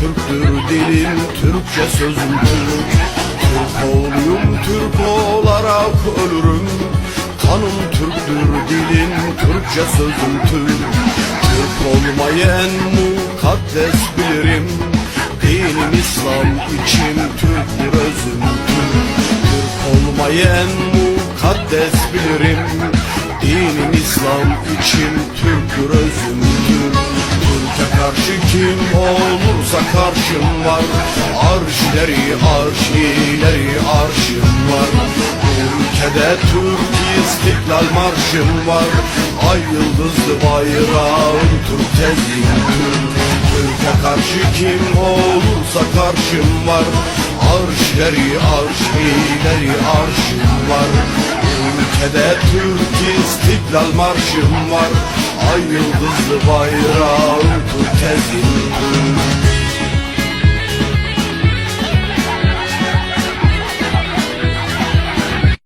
Türktür dilim, Türkçe sözüm Türk. Türk oğluyum, Türk olarak ölürüm. Kanım Türktür dilim, Türkçe sözüm Türk. Türk olmayı en mukaddes bilirim. Dinim İslam, içim Türktür, özüm Türk. Türk olmayı en mukaddes bilirim. Dinim İslam, içim Türktür, özüm Türk. Türk'e karşı kim olursa karşım var. Arşileri, arşileri, arşım var. Bu ülkede Türk İstiklal Marşım var. Ay yıldızlı bayrağım Türk, tezgin Türk. Türk'e karşı kim olursa karşım var. Arşileri, arşileri, arşım var. Bu ülkede Türk İstiklal Marşım var. Ay yıldızlı bayrağım Türk, tezgin Türk.